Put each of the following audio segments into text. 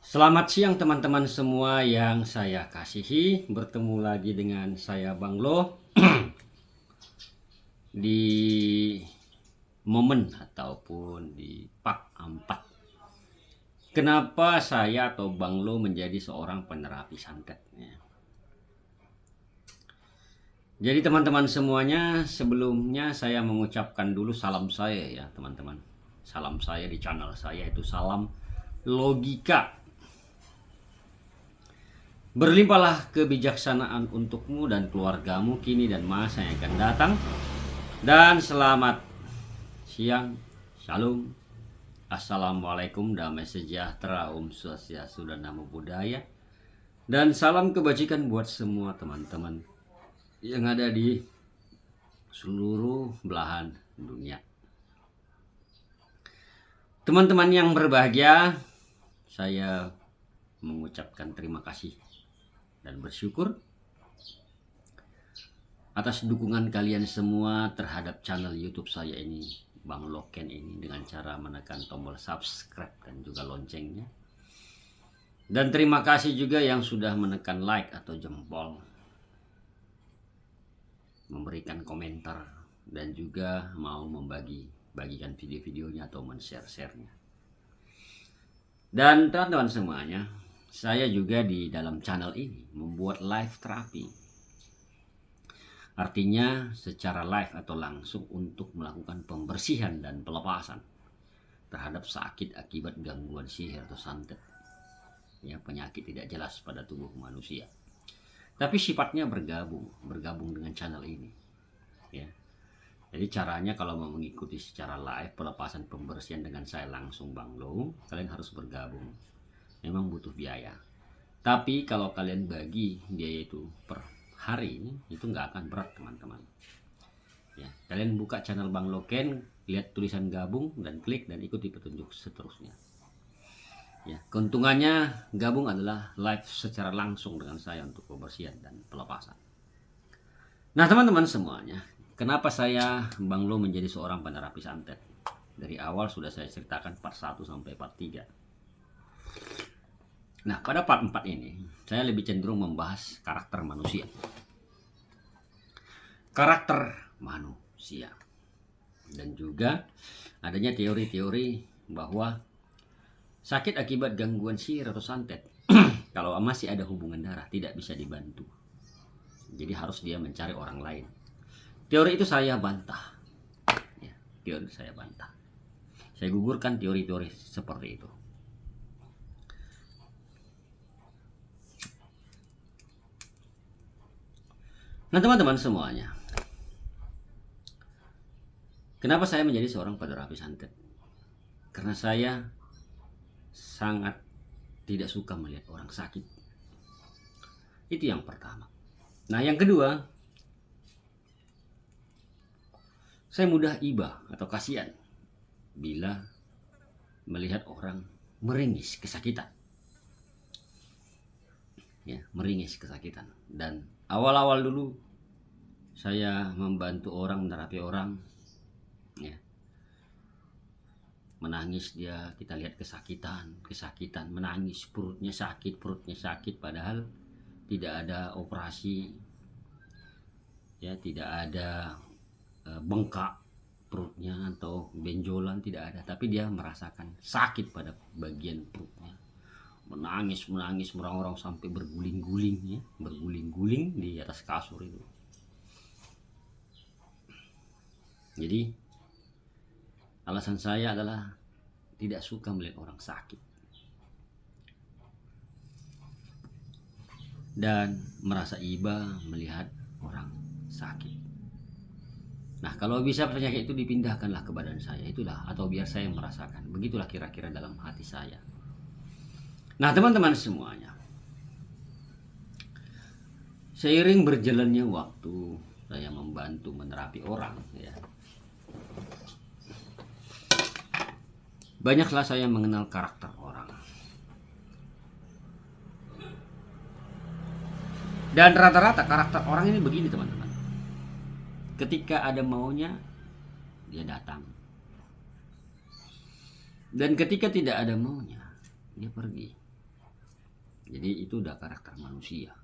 Selamat siang teman-teman semua yang saya kasihi. Bertemu lagi dengan saya Bang Lo di momen ataupun di part 4. Kenapa saya atau Bang Lo menjadi seorang penerapi santet? Jadi teman-teman semuanya, sebelumnya saya mengucapkan dulu salam saya ya teman-teman. Salam saya di channel saya itu salam logika. Berlimpahlah kebijaksanaan untukmu dan keluargamu kini dan masa yang akan datang. Dan selamat siang, shalom, assalamualaikum, damai sejahtera, swastiastu dan namo buddhaya. Dan salam kebajikan buat semua teman-teman yang ada di seluruh belahan dunia. Teman-teman yang berbahagia, saya mengucapkan terima kasih dan bersyukur atas dukungan kalian semua terhadap channel YouTube saya ini, Bang Loken ini, dengan cara menekan tombol subscribe dan juga loncengnya. Dan terima kasih juga yang sudah menekan like atau jempol, memberikan komentar, dan juga mau bagikan video-videonya atau men-share-nya. Dan teman-teman semuanya, saya juga di dalam channel ini membuat live terapi. Artinya secara live atau langsung untuk melakukan pembersihan dan pelepasan terhadap sakit akibat gangguan sihir atau santet. Ya, penyakit tidak jelas pada tubuh manusia. Tapi sifatnya bergabung dengan channel ini. Ya. Jadi caranya kalau mau mengikuti secara live pelepasan pembersihan dengan saya langsung Bang Lo, kalian harus bergabung. Memang butuh biaya. Tapi kalau kalian bagi biaya itu per hari itu nggak akan berat teman-teman. Ya, kalian buka channel Bang Loken, lihat tulisan gabung dan klik dan ikuti petunjuk seterusnya. Ya, keuntungannya gabung adalah live secara langsung dengan saya untuk pembersihan dan pelepasan. Nah teman-teman semuanya, kenapa saya Bang Lo menjadi seorang penerapi santet? Dari awal sudah saya ceritakan part 1 sampai part 3. Nah pada part 4 ini saya lebih cenderung membahas karakter manusia. Karakter manusia. Dan juga adanya teori-teori bahwa sakit akibat gangguan sihir atau santet kalau masih ada hubungan darah tidak bisa dibantu. Jadi harus dia mencari orang lain. Teori itu saya bantah. Ya, teori saya bantah. Saya gugurkan teori-teori seperti itu. Nah teman-teman semuanya, kenapa saya menjadi seorang penerapi santet? Karena saya sangat tidak suka melihat orang sakit. Itu yang pertama. Nah yang kedua, saya mudah iba atau kasihan bila melihat orang meringis kesakitan. Ya, meringis kesakitan. Dan awal-awal dulu saya membantu orang, menerapi orang, ya, menangis dia, kita lihat kesakitan, menangis, perutnya sakit, padahal tidak ada operasi, ya, tidak ada bengkak perutnya atau benjolan, tidak ada, tapi dia merasakan sakit pada bagian perutnya, menangis merang-rang sampai berguling-guling, ya, berguling-guling di atas kasur itu. Jadi alasan saya adalah tidak suka melihat orang sakit dan merasa iba melihat orang sakit. Nah kalau bisa penyakit itu dipindahkanlah ke badan saya, itulah, atau biar saya merasakan. Begitulah kira-kira dalam hati saya. Nah teman-teman semuanya, seiring berjalannya waktu saya membantu menerapi orang, ya, banyaklah saya mengenal karakter orang. Dan rata-rata karakter orang ini begini teman-teman. Ketika ada maunya, dia datang. Dan ketika tidak ada maunya, dia pergi. Jadi itu udah karakter manusia.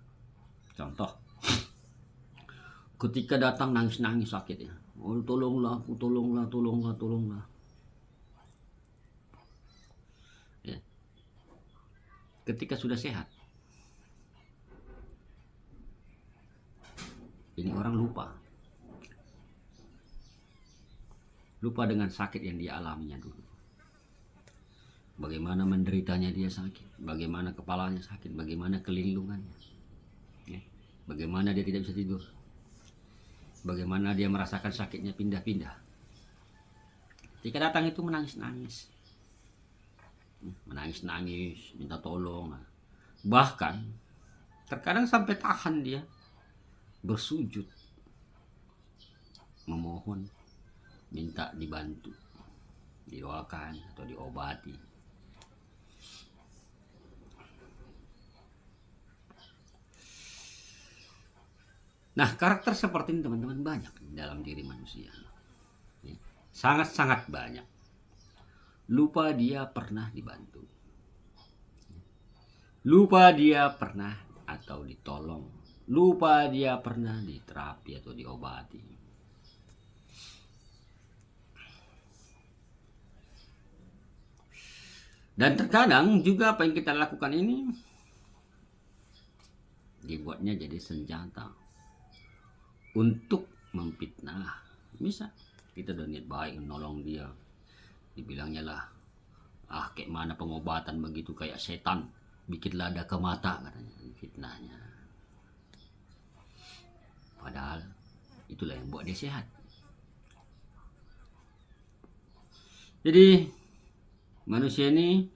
Contoh, ketika datang nangis-nangis sakit ya, oh tolonglah aku, tolonglah, tolonglah, tolonglah. Ya. Ketika sudah sehat, ini orang lupa dengan sakit yang dia alaminya dulu. Bagaimana menderitanya dia sakit, bagaimana kepalanya sakit, bagaimana kelindungannya, ya. Bagaimana dia tidak bisa tidur, bagaimana dia merasakan sakitnya pindah-pindah. Ketika datang itu menangis-nangis, minta tolong. Bahkan terkadang sampai tahan dia bersujud, memohon, minta dibantu, didoakan atau diobati. Nah, karakter seperti ini teman-teman banyak dalam diri manusia. Sangat-sangat banyak. Lupa dia pernah dibantu. Lupa dia pernah atau ditolong. Lupa dia pernah diterapi atau diobati. Dan terkadang juga apa yang kita lakukan ini dibuatnya jadi senjata untuk memfitnah. Bisa kita udah niat baik nolong dia, dibilangnya lah, kayak mana pengobatan begitu, kayak setan, bikin lada ke mata katanya, fitnahnya. Padahal itulah yang buat dia sehat. Jadi manusia ini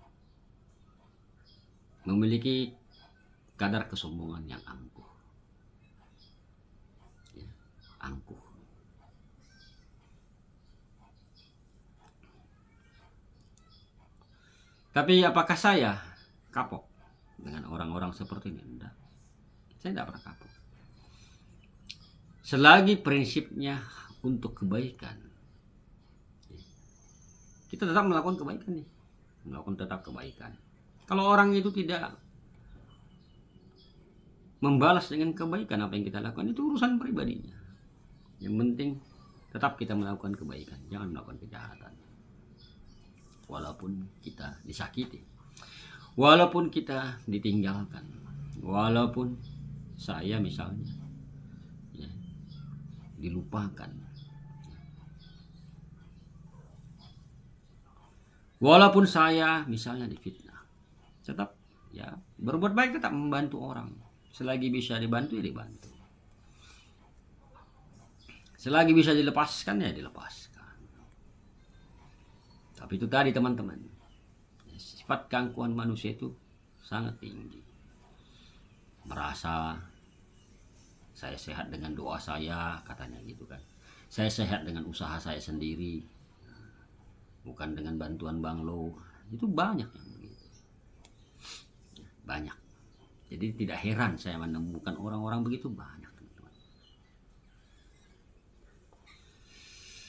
memiliki kadar kesombongan yang angkuh. Angkuh. Tapi apakah saya kapok dengan orang-orang seperti ini? Enggak. Saya tidak pernah kapok. Selagi prinsipnya untuk kebaikan, kita tetap melakukan kebaikan nih. Melakukan tetap kebaikan. Kalau orang itu tidak membalas dengan kebaikan apa yang kita lakukan, itu urusan pribadinya. Yang penting tetap kita melakukan kebaikan, jangan melakukan kejahatan. Walaupun kita disakiti, walaupun kita ditinggalkan, walaupun saya misalnya ya, dilupakan, walaupun saya misalnya difitnah, tetap ya berbuat baik, tetap membantu orang. Selagi bisa dibantu ya dibantu. Selagi bisa dilepaskan ya dilepaskan. Tapi itu tadi teman-teman, sifat keangkuhan manusia itu sangat tinggi. Merasa saya sehat dengan doa saya, katanya gitu kan. Saya sehat dengan usaha saya sendiri, bukan dengan bantuan Bang Lo. Itu banyak yang begitu. Banyak. Jadi tidak heran saya menemukan orang-orang begitu banyak.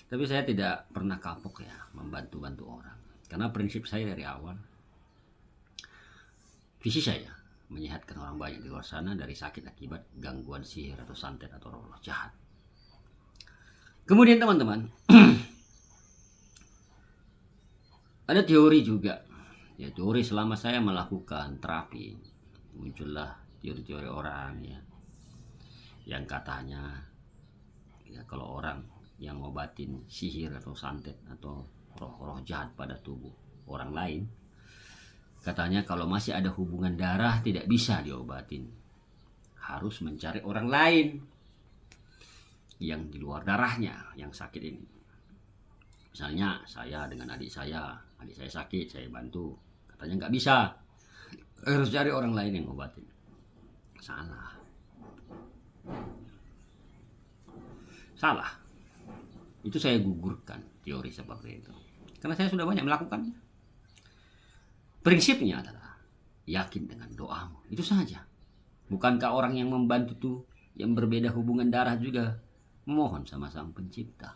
Tapi saya tidak pernah kapok ya membantu-bantu orang. Karena prinsip saya dari awal, visi saya menyehatkan orang banyak di luar sana dari sakit akibat gangguan sihir atau santet atau roh jahat. Kemudian teman-teman, ada teori juga. Ya, teori selama saya melakukan terapi, muncullah teori-teori orang ya, yang katanya ya kalau orang yang ngobatin sihir atau santet atau roh-roh jahat pada tubuh orang lain, katanya kalau masih ada hubungan darah tidak bisa diobatin, harus mencari orang lain yang di luar darahnya yang sakit ini. Misalnya saya dengan adik saya sakit, saya bantu, katanya nggak bisa, harus cari orang lain yang ngobatin. Salah. Itu saya gugurkan teori seperti itu, karena saya sudah banyak melakukannya. Prinsipnya adalah yakin dengan doamu, itu saja. Bukankah orang yang membantu itu yang berbeda hubungan darah juga memohon sama Sang Pencipta?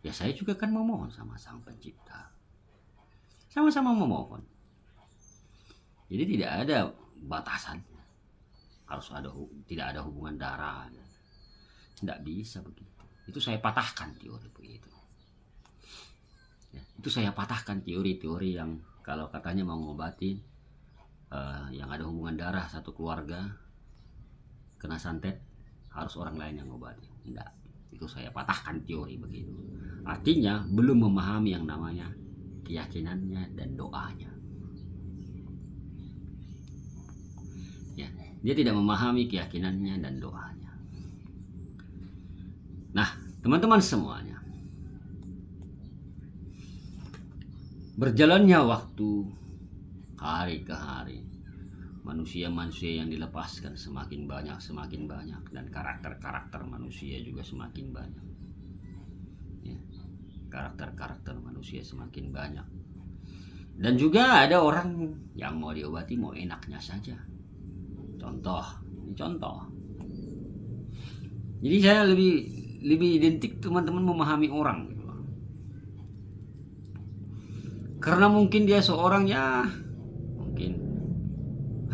Ya saya juga kan memohon sama Sang Pencipta, sama-sama memohon. Jadi tidak ada batasan, harus ada, tidak ada hubungan darah, tidak bisa begitu. Itu saya patahkan teori begitu. Ya, itu saya patahkan teori-teori yang kalau katanya mau ngobati yang ada hubungan darah satu keluarga kena santet harus orang lain yang ngobati. Tidak, itu saya patahkan teori begitu. Artinya belum memahami yang namanya keyakinannya dan doanya. Ya, dia tidak memahami keyakinannya dan doanya. Nah, teman-teman semuanya, berjalannya waktu, hari ke hari, manusia-manusia yang dilepaskan semakin banyak, dan karakter-karakter manusia juga semakin banyak. Ya, karakter-karakter manusia semakin banyak. Dan juga ada orang yang mau diobati mau enaknya saja. Contoh. Jadi saya lebih identik teman-teman memahami orang gitu. Karena mungkin dia seorang ya mungkin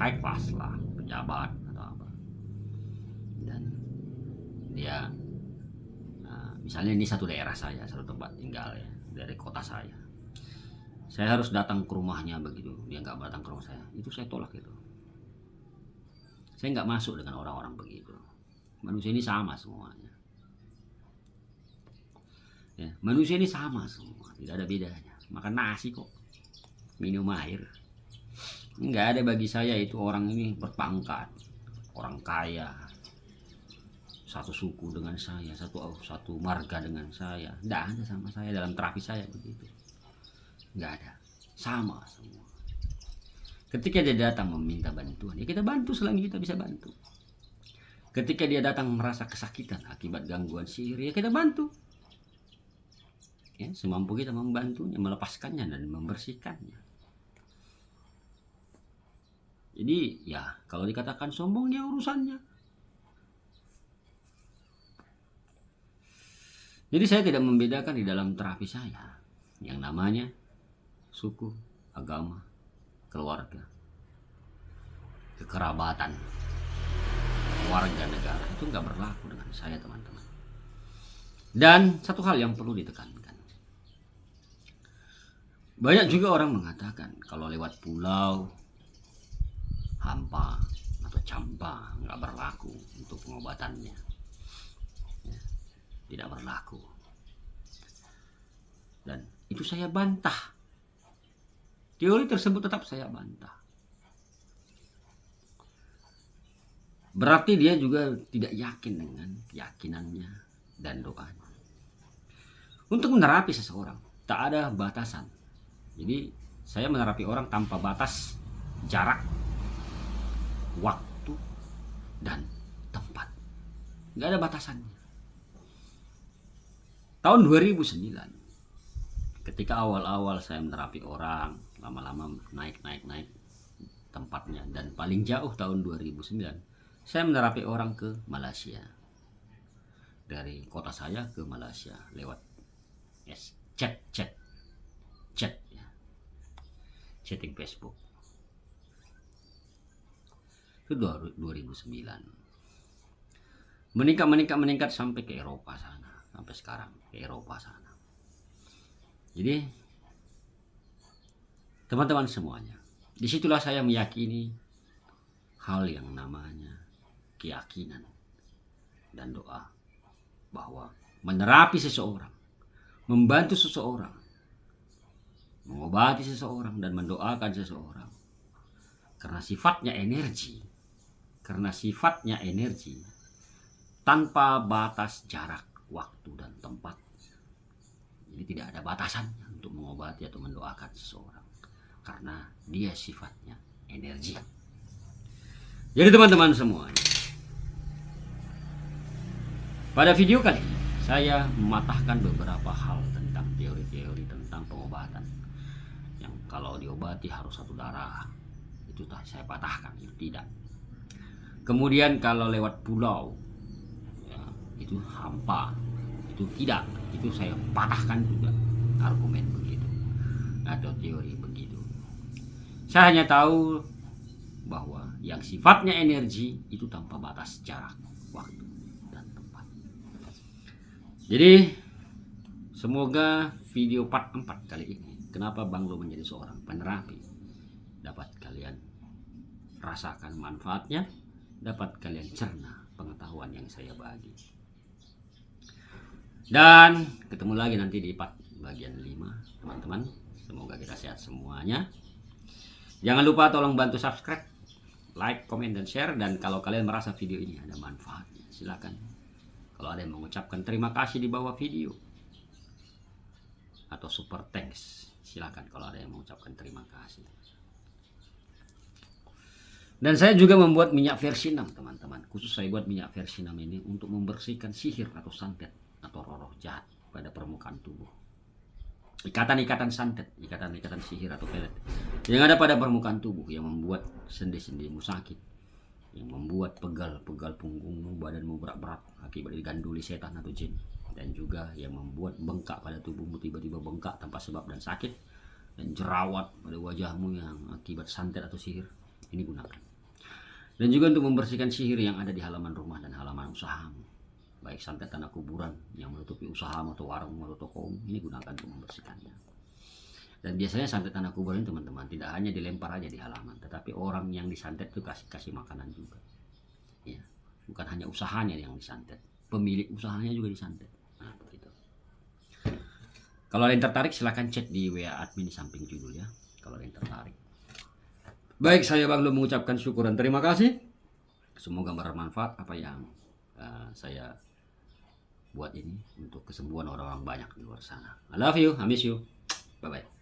high class lah, pejabat atau apa. Dan dia misalnya ini satu daerah saya, satu tempat tinggal ya, dari kota saya. Saya harus datang ke rumahnya begitu, dia nggak datang ke rumah saya, itu saya tolak itu. Saya nggak masuk dengan orang-orang begitu. Manusia ini sama semuanya. Ya, manusia ini sama semua, tidak ada bedanya. Makan nasi kok, minum air. Nggak ada bagi saya itu orang ini berpangkat, orang kaya, satu suku dengan saya, satu marga dengan saya. Nggak ada sama saya dalam terapi saya begitu. Nggak ada, sama semua. Ketika dia datang meminta bantuan, ya kita bantu selagi kita bisa bantu. Ketika dia datang merasa kesakitan akibat gangguan sihir, ya kita bantu. Ya, semampu kita membantunya, melepaskannya dan membersihkannya. Jadi ya kalau dikatakan sombong ya urusannya. Jadi saya tidak membedakan di dalam terapi saya yang namanya suku, agama, keluarga, kekerabatan, warga negara itu nggak berlaku dengan saya, teman-teman. Dan satu hal yang perlu ditekankan, banyak juga orang mengatakan kalau lewat pulau, hampa atau campa nggak berlaku untuk pengobatannya, ya, tidak berlaku. Dan itu saya bantah. Teori tersebut tetap saya bantah. Berarti dia juga tidak yakin dengan keyakinannya dan doanya. Untuk menerapi seseorang tak ada batasan. Jadi saya menerapi orang tanpa batas jarak, waktu, dan tempat. Nggak ada batasannya. Tahun 2009 ketika awal-awal saya menerapi orang, lama-lama naik tempatnya, dan paling jauh tahun 2009 saya menerapi orang ke Malaysia, dari kota saya ke Malaysia lewat chat ya, chatting Facebook. Itu 2009 meningkat sampai ke Eropa sana, sampai sekarang ke Eropa sana. Jadi teman-teman semuanya, disitulah saya meyakini hal yang namanya keyakinan dan doa, bahwa menerapi seseorang, membantu seseorang, mengobati seseorang, dan mendoakan seseorang karena sifatnya energi tanpa batas jarak, waktu, dan tempat. Jadi tidak ada batasannya untuk mengobati atau mendoakan seseorang, karena dia sifatnya energi. Jadi teman-teman semuanya, pada video kali ini saya mematahkan beberapa hal tentang teori-teori tentang pengobatan yang kalau diobati harus satu darah. Itu saya patahkan, itu tidak. Kemudian kalau lewat pulau, ya, itu hampa, itu tidak. Itu saya patahkan juga argumen begitu atau teori begitu. Saya hanya tahu bahwa yang sifatnya energi itu tanpa batas jarak, waktu, dan tempat. Jadi semoga video part 4 kali ini, kenapa Bang Lo menjadi seorang penerapi, dapat kalian rasakan manfaatnya, dapat kalian cerna pengetahuan yang saya bagi. Dan ketemu lagi nanti di part bagian 5, teman-teman. Semoga kita sehat semuanya. Jangan lupa tolong bantu subscribe, like, komen, dan share. Dan kalau kalian merasa video ini ada manfaatnya, silakan. Kalau ada yang mengucapkan terima kasih di bawah video atau super thanks, silakan kalau ada yang mengucapkan terima kasih. Dan saya juga membuat minyak versi 6, teman-teman. Khusus saya buat minyak versi 6 ini untuk membersihkan sihir atau santet atau roh jahat pada permukaan tubuh. Ikatan-ikatan santet, ikatan-ikatan sihir atau pelet yang ada pada permukaan tubuh yang membuat sendi-sendimu sakit, yang membuat pegal-pegal punggungmu, badanmu berat-berat akibat diganduli setan atau jin, dan juga yang membuat bengkak pada tubuhmu, tiba-tiba bengkak tanpa sebab dan sakit, dan jerawat pada wajahmu yang akibat santet atau sihir. Ini gunakan. Dan juga untuk membersihkan sihir yang ada di halaman rumah dan halaman usahamu, baik santet tanah kuburan yang menutupi usahamu atau warungmu atau tokomu, ini gunakan untuk membersihkannya. Dan biasanya santet tanah kuburan, teman-teman, tidak hanya dilempar aja di halaman, tetapi orang yang disantet itu kasih makanan juga. Ya, bukan hanya usahanya yang disantet, pemilik usahanya juga disantet. Nah, begitu. Kalau ada yang tertarik, silahkan chat di WA admin di samping judul ya. Kalau ada yang tertarik. Baik, saya Bang Lo mengucapkan syukur dan terima kasih. Semoga bermanfaat apa yang saya buat ini untuk kesembuhan orang-orang banyak di luar sana. I love you, I miss you. Bye-bye.